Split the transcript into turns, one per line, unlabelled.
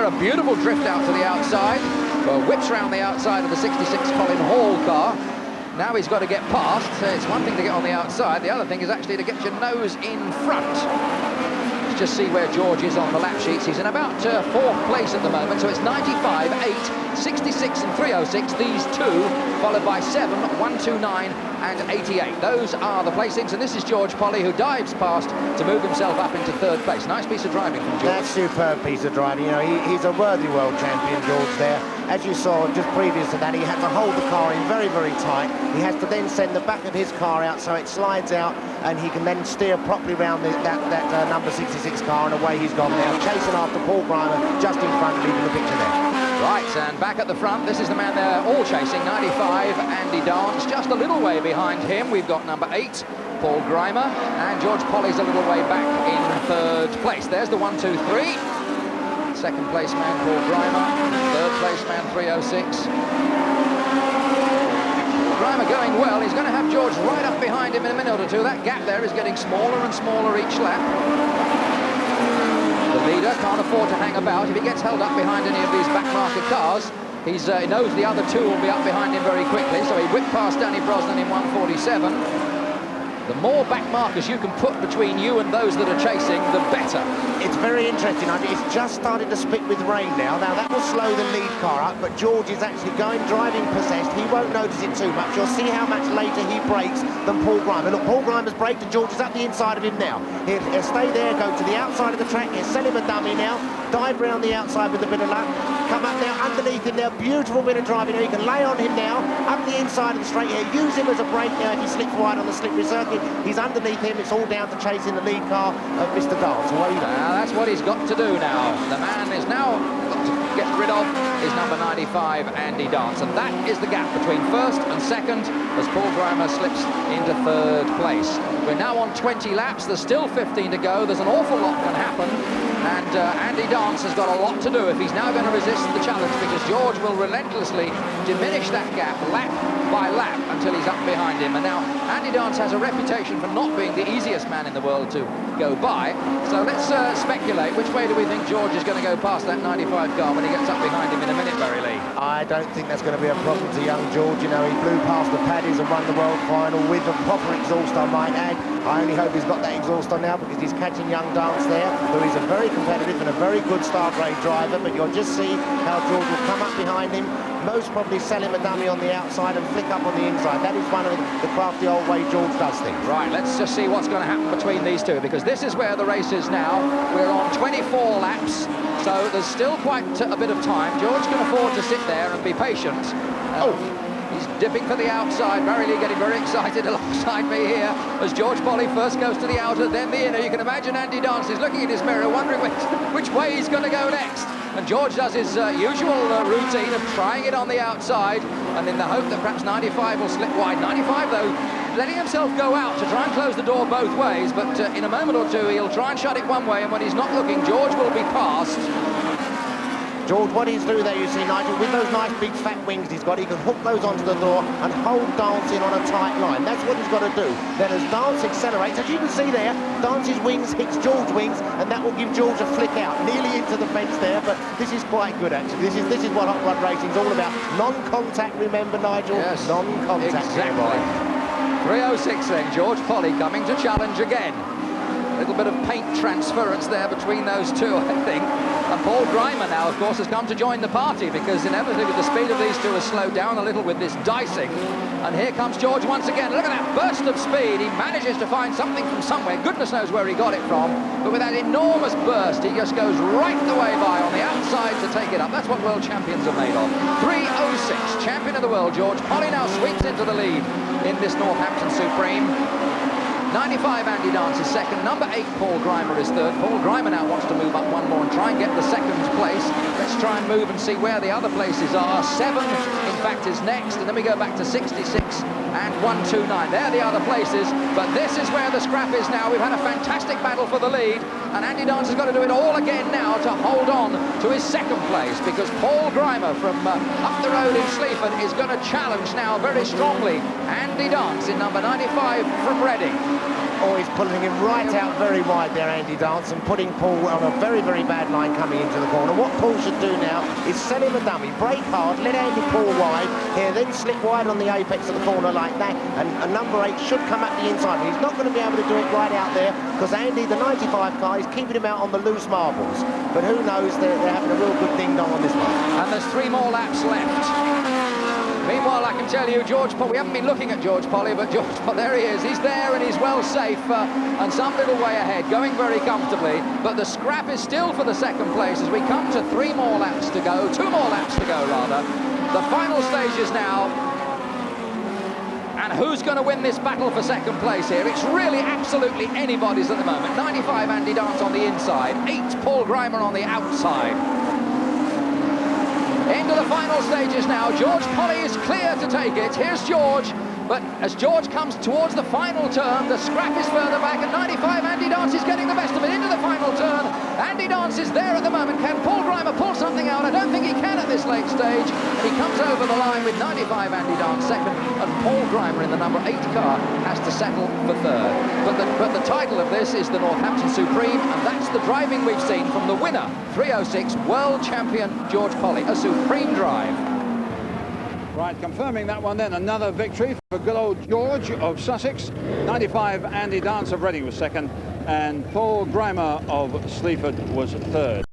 a beautiful drift out to the outside. Well, whips round the outside of the 66 Colin Hall car. Now he's got to get past. So it's one thing to get on the outside, the other thing is actually to get your nose in front. Let's just see where George is on the lap sheets. He's in about fourth place at the moment, so it's 95, 8, 66 and 306, these two, followed by 7, 129 and 88. Those are the placings, and this is George Polly, who dives past to move himself up into third place. Nice piece of driving from George.
That's a superb piece of driving. You know, he's a worthy world champion, George, there. As you saw just previous to that, he had to hold the car in very, very tight. He has to then send the back of his car out so it slides out, and he can then steer properly around that number 66 car, and away he's gone now, chasing after Paul Grimer just in front, leaving the picture there.
Right, and back at the front, this is the man they're all chasing, 95, Andy Dance, just a little way behind him. We've got number 8, Paul Grimer, and George Polly's a little way back in third place. There's the 1, 2, 3. Second place man, Paul Grimer. Third place man, 306. Grimer going well. He's going to have George right up behind him in a minute or two. That gap there is getting smaller and smaller each lap. The leader can't afford to hang about. If he gets held up behind any of these back market cars, he knows the other two will be up behind him very quickly, so he whipped past Danny Brosnan in 147. The more back markers you can put between you and those that are chasing, the better.
It's very interesting. It's just started to split with rain now. Now, that will slow the lead car up, but George is actually driving possessed. He won't notice it too much. You'll see how much later he brakes than Paul Grimer. Look, Paul Grimer's braked and George is up the inside of him now. He'll stay there, go to the outside of the track. He'll sell him a dummy now, dive round the outside with a bit of luck, come up now underneath him now. Beautiful bit of driving here. You can lay on him now, up the inside of the straight here. Use him as a brake now if he slips wide on the slippery circuit. He's underneath him. It's all down to chasing the lead car of Mr. Dance.
Now that's what he's got to do now. The man is now got to get rid of is number 95, Andy Dance. And that is the gap between first and second as Paul Grimer slips into third place. We're now on 20 laps. There's still 15 to go. There's an awful lot can happen. And Andy Dance has got a lot to do if he's now going to resist the challenge, because George will relentlessly diminish that gap lap by lap until he's up behind him. And now Andy Dance has a reputation for not being the easiest man in the world to go by. So let's speculate. Which way do we think George is going to go past that 95 car when he gets up behind him in a minute, Barry Lee?
I don't think that's going to be a problem to young George. You know, he blew past the paddies and won the world final with a proper exhaust, I might add. I only hope he's got that exhaust on now, because he's catching young Dance there, who is a very competitive and a very good star-grade driver. But you'll just see how George will come up behind him, most probably sell him a dummy on the outside and flick up on the inside. That is one of the crafty old way George does things.
Right, let's just see what's going to happen between these two, because this is where the race is now. We're on 24 laps, so there's still quite a bit of time. George can afford to sit there and be patient. He's dipping for the outside. Barry Lee getting very excited alongside me here as George Polly first goes to the outer, then the inner. You can imagine Andy Dance is looking in his mirror, wondering which way he's going to go next. And George does his usual routine of trying it on the outside, and in the hope that perhaps 95 will slip wide. 95, though, letting himself go out to try and close the door both ways, but in a moment or two he'll try and shut it one way, and when he's not looking, George will be past.
George, what he's through there, you see, Nigel, with those nice big fat wings he's got, he can hook those onto the door and hold Dance in on a tight line. That's what he's got to do. Then as Dance accelerates, as you can see there, Dance's wings hits George's wings, and that will give George a flick out, nearly into the fence there, but this is quite good, actually. This is what hot rod racing's all about. Non-contact, remember, Nigel?
Yes,
non-contact.
exactly. 306 then, George Polly coming to challenge again. A little bit of paint transference there between those two, I think. And Paul Grimer now, of course, has come to join the party, because inevitably the speed of these two has slowed down a little with this dicing. And here comes George once again. Look at that burst of speed. He manages to find something from somewhere. Goodness knows where he got it from. But with that enormous burst, he just goes right the way by on the outside to take it up. That's what world champions are made of. 306, champion of the world, George Polly now sweeps into the lead in this Northampton Supreme. 95, Andy Dance is second. Number 8, Paul Grimer is third. Paul Grimer now wants to move up one more and try and get the second place. Let's try and move and see where the other places are. 7, in fact, is next. And then we go back to 66 and 129. They're the other places. But this is where the scrap is now. We've had a fantastic battle for the lead. And Andy Dance has got to do it all again now to hold on to his second place, because Paul Grimer from up the road in Sleaford is going to challenge now very strongly Andy Dance in number 95 from Reading.
Oh, he's pulling him right out very wide there, Andy Dance, and putting Paul on a very, very bad line coming into the corner. What Paul should do now is sell him a dummy, brake hard, let Andy pull wide, here, then slip wide on the apex of the corner like that, and a number 8 should come up the inside. He's not going to be able to do it right out there, because Andy, the 95 car, is keeping him out on the loose marbles. But who knows, they're having a real good ding-dong on this one.
And there's 3 more laps left. Meanwhile, I can tell you, we haven't been looking at George Polly, but there he is. He's there and he's well safe and some little way ahead, going very comfortably. But the scrap is still for the second place as we come to 3 more laps to go, 2 more laps to go, rather. The final stages now. And who's going to win this battle for second place here? It's really absolutely anybody's at the moment. 95 Andy Dance on the inside, 8 Paul Grimer on the outside. Into the final stages now. George Polly is clear to take it. Here's George, but as George comes towards the final turn, the scrap is further back, and 95 Andy Dance is getting the best of it into the final turn. Andy Dance is there at the moment. Can Paul Grimer pull something out? I don't think he can at this late stage. He comes over the line with 95 Andy Dance second, and Paul Grimer in the number 8 car has to settle for third. But the title of this is the Northampton Supreme, and that's the driving we've seen from the winner, 306 world champion George Polly. A supreme drive.
Right, confirming that one then, another victory for good old George of Sussex. 95 Andy Dance of Reading was second, and Paul Grimer of Sleaford was third.